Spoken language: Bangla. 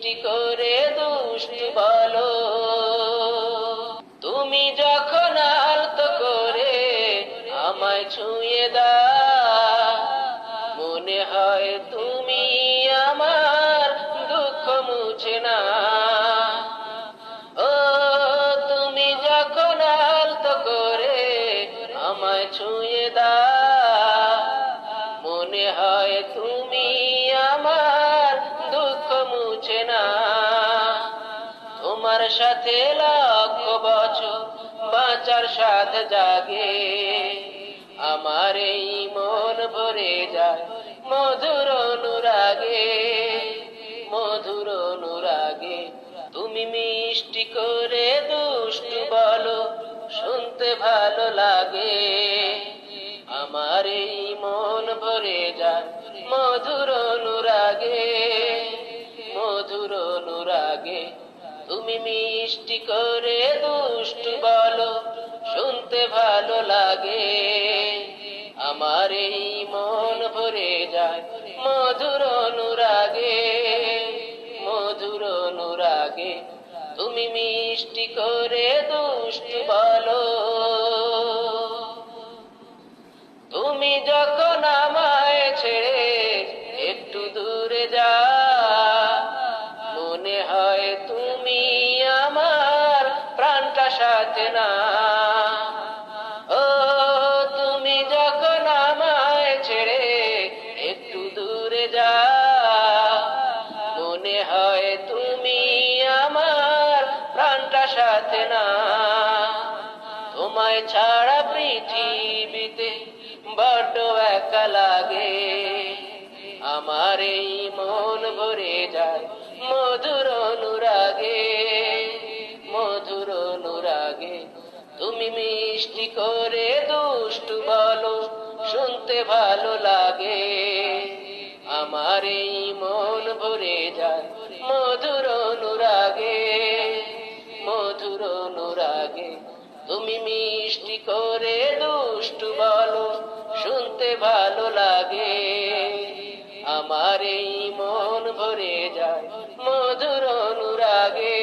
মিষ্টি করে দুষ্টু বলো। তুমি যখন আলতো করে আমায় ছুঁয়ে দাও, মনে হয় তুমি আমার দুঃখ মুছে না। ও তুমি যখন আলতো করে আমায় ছুঁয়ে দাও, মনে হয় তুমি আমার দুঃখ মুছে না। তোমার সাথে লক্ষ বছর বাঁচার স্বাদ জাগে, আমার এই মন ভরে যায় মধুর অনুরাগে, মধুর অনুরাগে। তুমি মিষ্টি করে দুষ্টু বলো, শুনতে ভালো লাগে। আমার এই মন ভরে যায় মধুর অনুরাগে, মধুর অনুরাগে। তুমি মিষ্টি করে দুষ্টু বলো, শুনতে ভালো লাগে। আমার এই মন ভরে যায় মধুর অনুরাগে, মধুর অনুরাগে। তুমি মিষ্টি করে দুষ্টু বলো। তুমি যখন আমায় ছেড়ে একটু দূরে যাও, মনে হয় তুমি আমার প্রাণটা সাথে না। ও তুমি যখন আমায় ছেড়ে একটু দূরে যাও, মনে হয় তুমি আমার প্রাণটা সাথে না। তোমায় ছাড়া পৃথিবীতে বড্ড একা লাগে, আমার এই মন ভরে যায় মধুর অনুরাগে, মধুর অনুরাগে। তুমি মিষ্টি করে দুষ্টু বলো, শুনতে ভালো লাগে। আমার এই মন ভরে যায় মধুর অনুরাগে, মধুর অনুরাগে। তুমি মিষ্টি করে দুষ্টু বলো, শুনতে ভালো লাগে। আমার এই মন ভরে যায় মধুর অনুরাগে।